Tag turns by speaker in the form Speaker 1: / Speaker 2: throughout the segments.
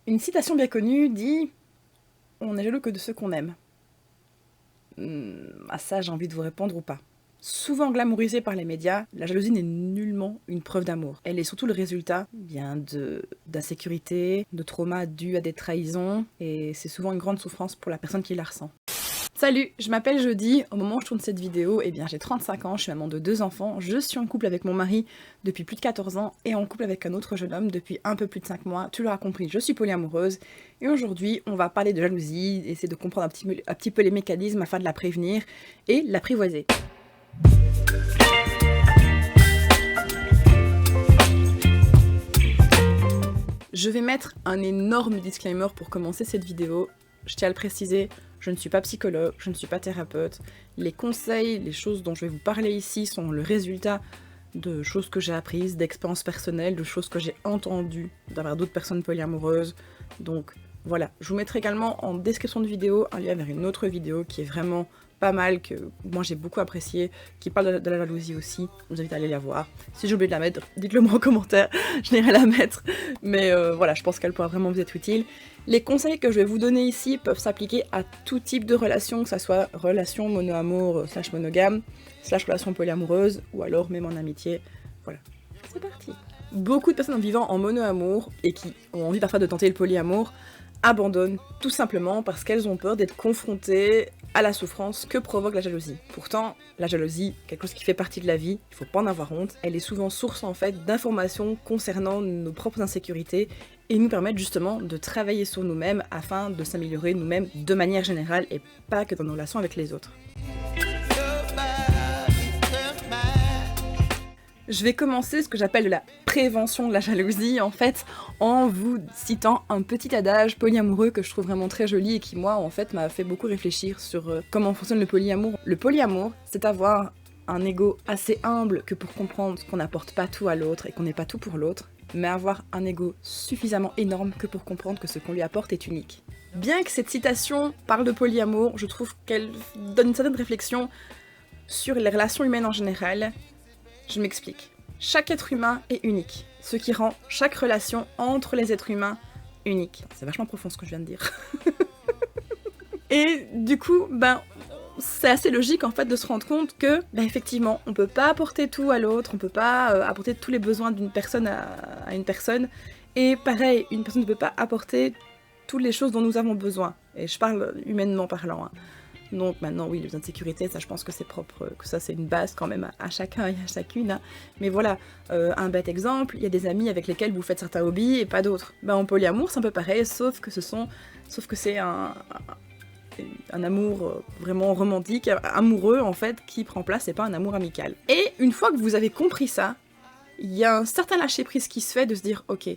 Speaker 1: Une citation bien connue dit « On n'est jaloux que de ceux qu'on aime ». À ça, j'ai envie de vous répondre ou pas. Souvent glamourisée par les médias, la jalousie n'est nullement une preuve d'amour. Elle est surtout le résultat d'insécurité, de traumas dus à des trahisons, et c'est souvent une grande souffrance pour la personne qui la ressent. Salut, je m'appelle Jody, au moment où je tourne cette vidéo, j'ai 35 ans, je suis maman de 2 enfants, je suis en couple avec mon mari depuis plus de 14 ans et en couple avec un autre jeune homme depuis un peu plus de 5 mois, tu l'auras compris, je suis polyamoureuse et aujourd'hui on va parler de jalousie, essayer de comprendre un petit peu les mécanismes afin de la prévenir et l'apprivoiser. Je vais mettre un énorme disclaimer pour commencer cette vidéo. Je tiens à le préciser, je ne suis pas psychologue, je ne suis pas thérapeute. Les conseils, les choses dont je vais vous parler ici sont le résultat de choses que j'ai apprises, d'expériences personnelles, de choses que j'ai entendues d'avoir d'autres personnes polyamoureuses. Donc voilà, je vous mettrai également en description de vidéo un lien vers une autre vidéo qui est vraiment pas mal, que moi j'ai beaucoup apprécié, qui parle de la jalousie aussi, je vous invite à aller la voir. Si j'ai oublié de la mettre, dites-le moi en commentaire, je n'irai la mettre, mais voilà, je pense qu'elle pourra vraiment vous être utile. Les conseils que je vais vous donner ici peuvent s'appliquer à tout type de relation, que ce soit relation mono-amour / monogame, / relation polyamoureuse, ou alors même en amitié. Voilà, c'est parti. Beaucoup de personnes vivant en mono-amour, et qui ont envie parfois de tenter le polyamour, abandonnent tout simplement parce qu'elles ont peur d'être confrontées à la souffrance que provoque la jalousie. Pourtant, la jalousie, quelque chose qui fait partie de la vie, il faut pas en avoir honte, elle est souvent source en fait d'informations concernant nos propres insécurités et nous permettent justement de travailler sur nous-mêmes afin de s'améliorer nous-mêmes de manière générale et pas que dans nos relations avec les autres. Je vais commencer ce que j'appelle de la prévention de la jalousie, en fait, en vous citant un petit adage polyamoureux que je trouve vraiment très joli et qui, moi, en fait, m'a fait beaucoup réfléchir sur comment fonctionne le polyamour. Le polyamour, c'est avoir un ego assez humble que pour comprendre qu'on n'apporte pas tout à l'autre et qu'on n'est pas tout pour l'autre, mais avoir un ego suffisamment énorme que pour comprendre que ce qu'on lui apporte est unique. Bien que cette citation parle de polyamour, je trouve qu'elle donne une certaine réflexion sur les relations humaines en général. Je m'explique. Chaque être humain est unique, ce qui rend chaque relation entre les êtres humains unique. C'est vachement profond ce que je viens de dire. Et du coup, c'est assez logique en fait de se rendre compte que, effectivement, on peut pas apporter tout à l'autre, on peut pas apporter tous les besoins d'une personne à une personne, et pareil, une personne ne peut pas apporter toutes les choses dont nous avons besoin. Et je parle humainement parlant, hein. Donc maintenant, oui, les besoins de sécurité, ça je pense que c'est propre, que ça c'est une base quand même à chacun et à chacune. Hein. Mais voilà, un bête exemple, il y a des amis avec lesquels vous faites certains hobbies et pas d'autres. En polyamour, c'est un peu pareil, sauf que c'est un amour vraiment romantique, amoureux en fait, qui prend place et pas un amour amical. Et une fois que vous avez compris ça, il y a un certain lâcher-prise qui se fait de se dire, ok,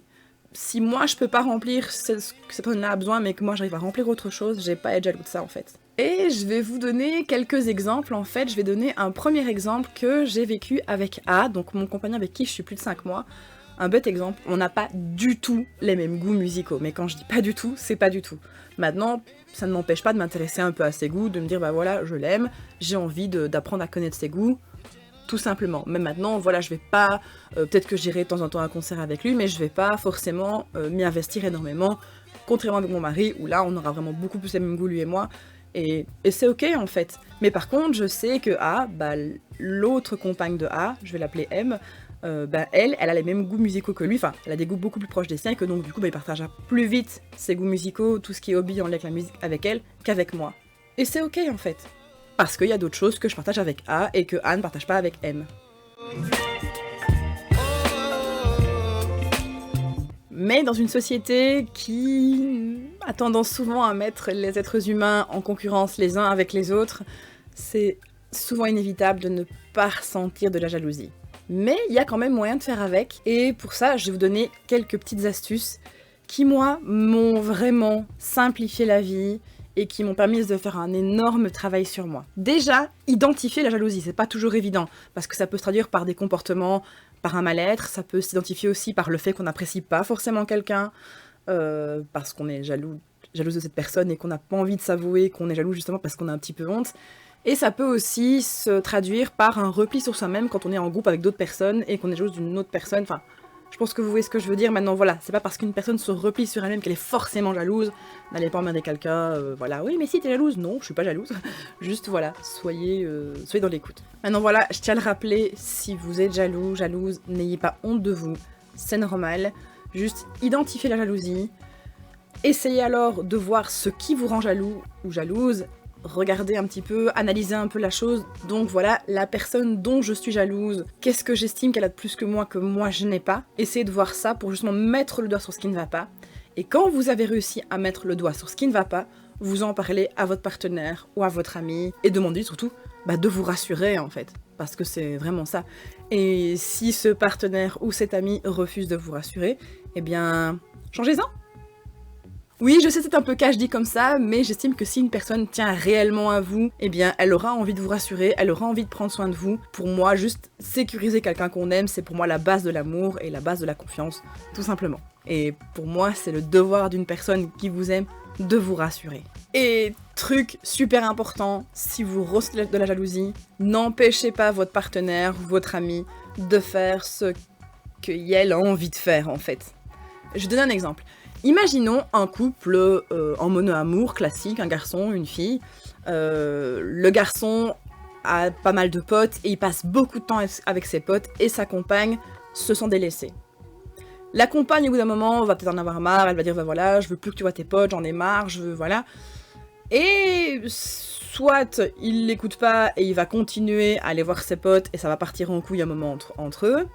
Speaker 1: si moi je peux pas remplir ce que cette personne-là a besoin, mais que moi j'arrive à remplir autre chose, j'ai pas à être jaloux de ça en fait. Et je vais vous donner quelques exemples en fait, je vais donner un premier exemple que j'ai vécu avec A, donc mon compagnon avec qui je suis plus de 5 mois. Un bête exemple, on n'a pas du tout les mêmes goûts musicaux, mais quand je dis pas du tout, c'est pas du tout. Maintenant, ça ne m'empêche pas de m'intéresser un peu à ses goûts, de me dire voilà, je l'aime, j'ai envie d'apprendre à connaître ses goûts, tout simplement. Même maintenant, voilà, je vais pas, peut-être que j'irai de temps en temps à un concert avec lui, mais je vais pas forcément m'y investir énormément, contrairement avec mon mari, où là, on aura vraiment beaucoup plus les mêmes goûts, lui et moi, et c'est ok en fait. Mais par contre, je sais que A, l'autre compagne de A, je vais l'appeler M, elle a les mêmes goûts musicaux que lui, enfin, elle a des goûts beaucoup plus proches des siens, et que donc du coup, il partagera plus vite ses goûts musicaux, tout ce qui est hobby en lien avec la musique avec elle, qu'avec moi. Et c'est ok en fait. Parce qu'il y a d'autres choses que je partage avec A et que A ne partage pas avec M. Mais dans une société qui a tendance souvent à mettre les êtres humains en concurrence les uns avec les autres, c'est souvent inévitable de ne pas ressentir de la jalousie. Mais il y a quand même moyen de faire avec, et pour ça, je vais vous donner quelques petites astuces qui, moi, m'ont vraiment simplifié la vie, et qui m'ont permis de faire un énorme travail sur moi. Déjà, identifier la jalousie, c'est pas toujours évident, parce que ça peut se traduire par des comportements, par un mal-être, ça peut s'identifier aussi par le fait qu'on n'apprécie pas forcément quelqu'un, parce qu'on est jalouse de cette personne et qu'on n'a pas envie de s'avouer qu'on est jaloux justement parce qu'on a un petit peu honte. Et ça peut aussi se traduire par un repli sur soi-même quand on est en groupe avec d'autres personnes et qu'on est jalouse d'une autre personne, enfin, Je pense que vous voyez ce que je veux dire. Maintenant, voilà, c'est pas parce qu'une personne se replie sur elle-même qu'elle est forcément jalouse. N'allez pas emmerder quelqu'un, voilà. Oui, mais si, t'es jalouse. Non, je suis pas jalouse. Juste, voilà, soyez dans l'écoute. Maintenant, voilà, je tiens à le rappeler, si vous êtes jaloux, jalouse, n'ayez pas honte de vous. C'est normal. Juste, identifiez la jalousie. Essayez alors de voir ce qui vous rend jaloux ou jalouse. Regardez un petit peu, analysez un peu la chose. Donc voilà, la personne dont je suis jalouse, qu'est-ce que j'estime qu'elle a de plus que moi je n'ai pas. Essayez de voir ça pour justement mettre le doigt sur ce qui ne va pas. Et quand vous avez réussi à mettre le doigt sur ce qui ne va pas, vous en parlez à votre partenaire ou à votre ami et demandez surtout de vous rassurer en fait. Parce que c'est vraiment ça. Et si ce partenaire ou cet ami refuse de vous rassurer, eh bien, changez-en. Oui, je sais, c'est un peu cash dit comme ça, mais j'estime que si une personne tient réellement à vous, eh bien, elle aura envie de vous rassurer, elle aura envie de prendre soin de vous. Pour moi, juste sécuriser quelqu'un qu'on aime, c'est pour moi la base de l'amour et la base de la confiance, tout simplement. Et pour moi, c'est le devoir d'une personne qui vous aime de vous rassurer. Et truc super important, si vous ressentez de la jalousie, n'empêchez pas votre partenaire ou votre ami de faire ce qu'elle a envie de faire, en fait. Je donne un exemple. Imaginons un couple en mono-amour classique, un garçon, une fille. Le garçon a pas mal de potes et il passe beaucoup de temps avec ses potes et sa compagne se sent délaissée. La compagne, au bout d'un moment, va peut-être en avoir marre, elle va dire voilà, je veux plus que tu vois tes potes, j'en ai marre, je veux, voilà. Et soit il l'écoute pas et il va continuer à aller voir ses potes et ça va partir en couille un moment entre eux.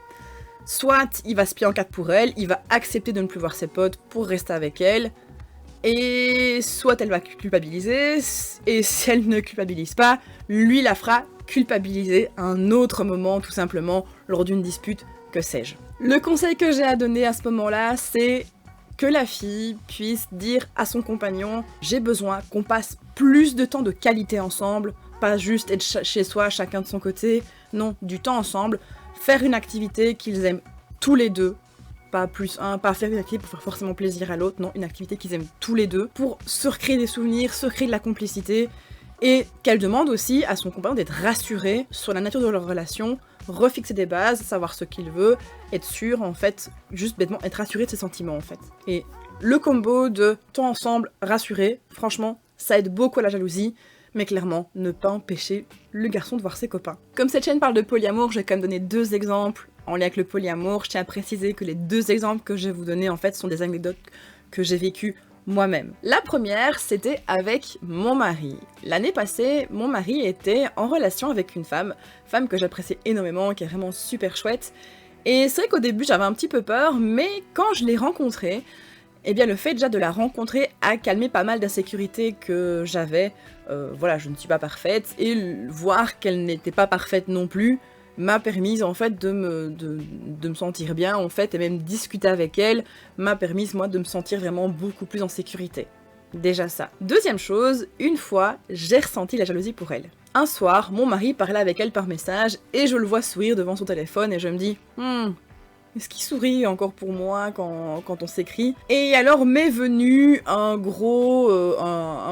Speaker 1: Soit il va se plier en quatre pour elle, il va accepter de ne plus voir ses potes pour rester avec elle, et soit elle va culpabiliser, et si elle ne culpabilise pas, lui la fera culpabiliser à un autre moment, tout simplement, lors d'une dispute, que sais-je. Le conseil que j'ai à donner à ce moment-là, c'est que la fille puisse dire à son compagnon « J'ai besoin qu'on passe plus de temps de qualité ensemble, pas juste être chez soi, chacun de son côté, non, du temps ensemble ». Faire une activité qu'ils aiment tous les deux, pas plus un, pas faire une activité pour faire forcément plaisir à l'autre, non, une activité qu'ils aiment tous les deux, pour se recréer des souvenirs, se créer de la complicité, et qu'elle demande aussi à son compagnon d'être rassuré sur la nature de leur relation, refixer des bases, savoir ce qu'il veut, être sûr, en fait, juste bêtement, être rassuré de ses sentiments, en fait. Et le combo de temps ensemble, rassuré, franchement, ça aide beaucoup à la jalousie, mais clairement, ne pas empêcher le garçon de voir ses copains. Comme cette chaîne parle de polyamour, je vais quand même donner 2 exemples en lien avec le polyamour. Je tiens à préciser que les 2 exemples que je vais vous donner, en fait, sont des anecdotes que j'ai vécues moi-même. La première, c'était avec mon mari. L'année passée, mon mari était en relation avec une femme que j'apprécie énormément, qui est vraiment super chouette. Et c'est vrai qu'au début, j'avais un petit peu peur, mais quand je l'ai rencontrée, eh bien le fait déjà de la rencontrer a calmé pas mal d'insécurités que j'avais. Voilà, je ne suis pas parfaite, et voir qu'elle n'était pas parfaite non plus m'a permis en fait de me sentir bien en fait, et même discuter avec elle m'a permis moi de me sentir vraiment beaucoup plus en sécurité. Déjà ça. Deuxième chose, une fois, j'ai ressenti la jalousie pour elle. Un soir, mon mari parlait avec elle par message, et je le vois sourire devant son téléphone, et je me dis est-ce qu'il sourit encore pour moi quand on s'écrit? Et alors m'est venu un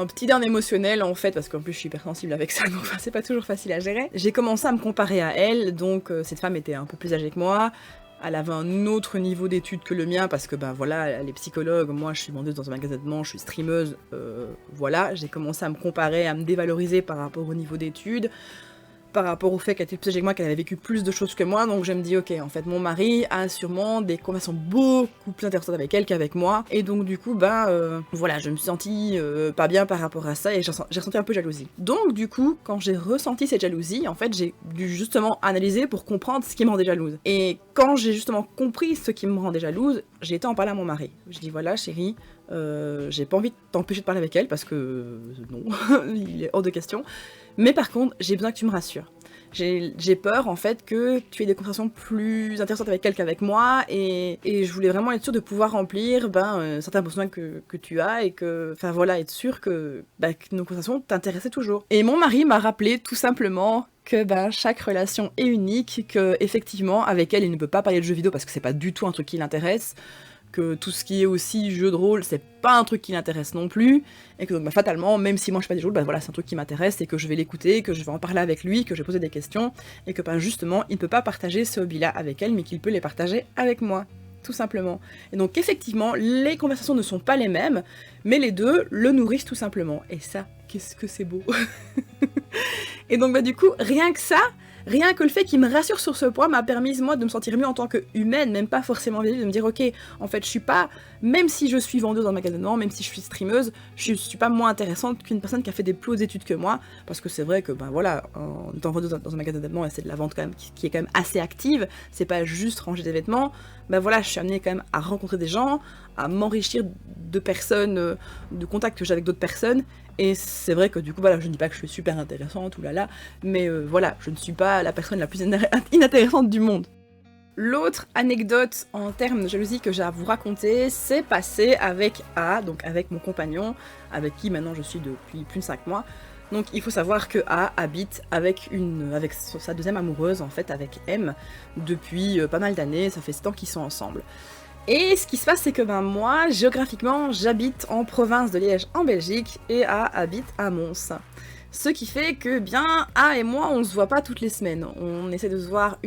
Speaker 1: petit down émotionnel en fait, parce qu'en plus je suis hypersensible avec ça, donc c'est pas toujours facile à gérer. J'ai commencé à me comparer à elle, donc cette femme était un peu plus âgée que moi, elle avait un autre niveau d'études que le mien, parce que voilà, elle est psychologue, moi je suis vendeuse dans un magasin de manches, je suis streameuse, voilà, j'ai commencé à me comparer, à me dévaloriser par rapport au niveau d'études, par rapport au fait qu'elle était plus âgée que moi, qu'elle avait vécu plus de choses que moi, donc je me dis ok, en fait mon mari a sûrement des conversations beaucoup plus intéressantes avec elle qu'avec moi, et donc du coup voilà, je me suis sentie pas bien par rapport à ça, et j'ai ressenti un peu de jalousie. Donc du coup, quand j'ai ressenti cette jalousie, en fait j'ai dû justement analyser pour comprendre ce qui me rendait jalouse. Et quand j'ai justement compris ce qui me rendait jalouse, j'ai été en parler à mon mari. Je dis voilà chérie, j'ai pas envie de t'empêcher de parler avec elle parce que non, il est hors de question. Mais par contre, j'ai besoin que tu me rassures. J'ai peur en fait que tu aies des conversations plus intéressantes avec elle qu'avec moi, et je voulais vraiment être sûre de pouvoir remplir certains besoins que tu as, et que, enfin voilà, être sûre que nos conversations t'intéressaient toujours. Et mon mari m'a rappelé tout simplement que chaque relation est unique, que effectivement avec elle il ne peut pas parler de jeux vidéo parce que c'est pas du tout un truc qui l'intéresse, que tout ce qui est aussi jeu de rôle, c'est pas un truc qui l'intéresse non plus, et que donc fatalement, même si moi je fais pas des jeux de rôle, voilà, c'est un truc qui m'intéresse, et que je vais l'écouter, que je vais en parler avec lui, que je vais poser des questions, et que justement, il ne peut pas partager ce hobby-là avec elle, mais qu'il peut les partager avec moi. tout simplement. Et donc effectivement, les conversations ne sont pas les mêmes, mais les deux le nourrissent tout simplement. Et ça, qu'est-ce que c'est beau. Et donc du coup, rien que le fait qu'il me rassure sur ce point m'a permis, moi, de me sentir mieux en tant qu'humaine, même pas forcément vieille, de me dire, ok, en fait, je suis pas, même si je suis vendeuse dans le magasin de vêtements, même si je suis streameuse, je suis pas moins intéressante qu'une personne qui a fait des plus hautes études que moi, parce que c'est vrai que, ben voilà, en étant vendeuse dans un magasin de vêtements, et c'est de la vente quand même, qui est quand même assez active, c'est pas juste ranger des vêtements, ben voilà, je suis amenée quand même à rencontrer des gens, à m'enrichir de personnes, de contacts que j'ai avec d'autres personnes, et c'est vrai que du coup, voilà, je ne dis pas que je suis super intéressante, oulala, mais voilà, je ne suis pas la personne la plus inintéressante du monde. L'autre anecdote en termes de jalousie que j'ai à vous raconter, c'est passé avec A, donc avec mon compagnon, avec qui maintenant je suis depuis plus de 5 mois. Donc il faut savoir que A habite avec sa deuxième amoureuse, en fait, avec M, depuis pas mal d'années, ça fait 7 ans qu'ils sont ensemble. Et ce qui se passe, c'est que moi, géographiquement, j'habite en province de Liège, en Belgique, et A habite à Mons. Ce qui fait que, bien, A et moi, on se voit pas toutes les semaines. On essaie de se voir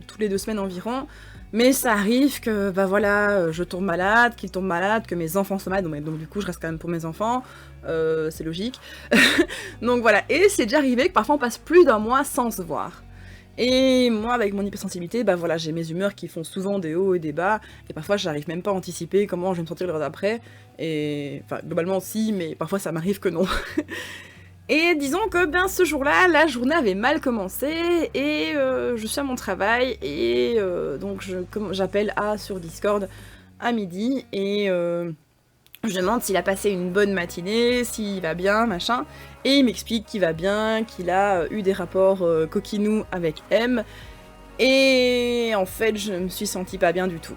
Speaker 1: toutes les 2 semaines environ, mais ça arrive que, voilà, je tombe malade, qu'il tombe malade, que mes enfants sont malades, donc du coup, je reste quand même pour mes enfants, c'est logique. Donc voilà, et c'est déjà arrivé que parfois on passe plus d'1 mois sans se voir. Et moi, avec mon hypersensibilité, voilà, j'ai mes humeurs qui font souvent des hauts et des bas, et parfois j'arrive même pas à anticiper comment je vais me sentir l'heure d'après, et enfin, globalement si, mais parfois ça m'arrive que non. Et disons que, ce jour-là, la journée avait mal commencé, et je suis à mon travail, et donc j'appelle A sur Discord à midi, et je lui demande s'il a passé une bonne matinée, s'il va bien, machin, et il m'explique qu'il va bien, qu'il a eu des rapports coquinous avec M, et en fait je me suis sentie pas bien du tout.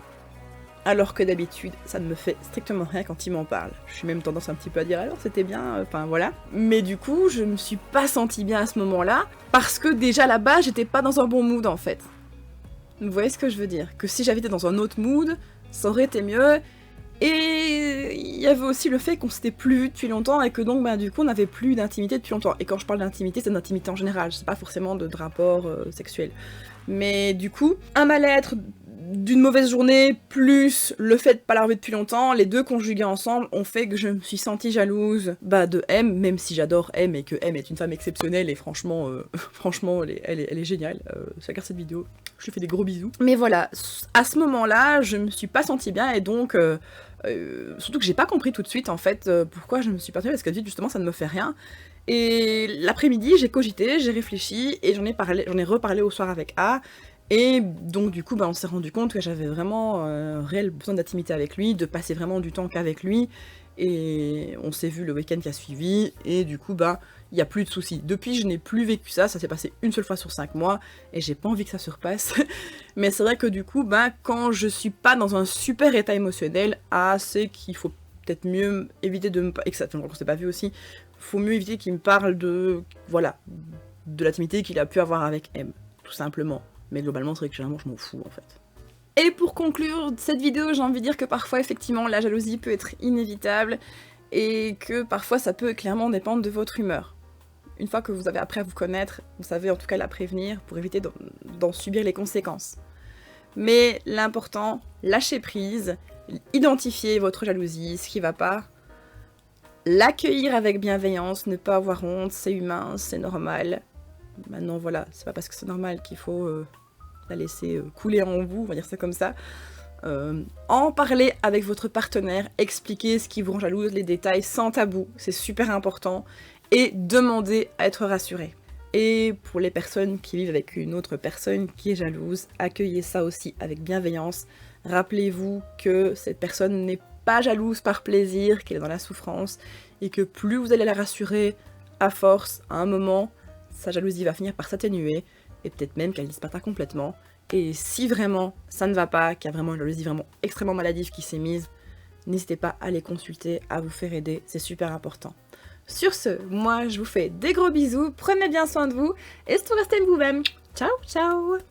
Speaker 1: Alors que d'habitude, ça ne me fait strictement rien quand il m'en parle. Je suis même tendance un petit peu à dire alors c'était bien, enfin voilà. Mais du coup, je me suis pas sentie bien à ce moment-là, parce que déjà là-bas, j'étais pas dans un bon mood en fait. Vous voyez ce que je veux dire? Que si j'avais été dans un autre mood, ça aurait été mieux. Et il y avait aussi le fait qu'on s'était plus vu depuis longtemps et que donc du coup on n'avait plus d'intimité depuis longtemps. Et quand je parle d'intimité, c'est d'intimité en général, c'est pas forcément de rapport sexuel. Mais du coup, un mal-être d'une mauvaise journée, plus le fait de pas la revoir depuis longtemps, les deux conjugués ensemble ont fait que je me suis sentie jalouse de M, même si j'adore M et que M est une femme exceptionnelle et franchement, elle est géniale. Si elle regarde cette vidéo, je lui fais des gros bisous. Mais voilà, à ce moment-là, je me suis pas sentie bien et donc... surtout que j'ai pas compris tout de suite en fait pourquoi je me suis pas sentie, parce que justement ça ne me fait rien. Et l'après-midi, j'ai cogité, j'ai réfléchi et j'en ai reparlé au soir avec A. Et donc du coup, on s'est rendu compte que j'avais vraiment réel besoin d'intimité avec lui, de passer vraiment du temps qu'avec lui. Et on s'est vu le week-end qui a suivi, et du coup, il n'y a plus de soucis. Depuis, je n'ai plus vécu ça s'est passé une seule fois sur 5 mois, et j'ai pas envie que ça se repasse. Mais c'est vrai que du coup, quand je suis pas dans un super état émotionnel, c'est qu'il faut peut-être mieux éviter de me... Et que ça, on s'est pas vu aussi, faut mieux éviter qu'il me parle de... Voilà, de l'intimité qu'il a pu avoir avec M, tout simplement. Mais globalement, c'est vrai que généralement, je m'en fous, en fait. Et pour conclure cette vidéo, j'ai envie de dire que parfois, effectivement, la jalousie peut être inévitable, et que parfois, ça peut clairement dépendre de votre humeur. Une fois que vous avez appris à vous connaître, vous savez en tout cas la prévenir pour éviter d'en subir les conséquences. Mais l'important, lâchez prise, identifiez votre jalousie, ce qui va pas, l'accueillir avec bienveillance, ne pas avoir honte, c'est humain, c'est normal. Maintenant voilà, c'est pas parce que c'est normal qu'il faut la laisser couler en vous, on va dire ça comme ça. En parler avec votre partenaire, expliquer ce qui vous rend jalouse, les détails sans tabou, c'est super important, et demander à être rassuré. Et pour les personnes qui vivent avec une autre personne qui est jalouse, accueillez ça aussi avec bienveillance. Rappelez-vous que cette personne n'est pas jalouse par plaisir, qu'elle est dans la souffrance, et que plus vous allez la rassurer, à force, à un moment, sa jalousie va finir par s'atténuer, et peut-être même qu'elle disparaîtra complètement. Et si vraiment ça ne va pas, qu'il y a vraiment une jalousie vraiment extrêmement maladive qui s'est mise, n'hésitez pas à les consulter, à vous faire aider, c'est super important. Sur ce, moi je vous fais des gros bisous, prenez bien soin de vous, et surtout restez vous-même. Ciao, ciao!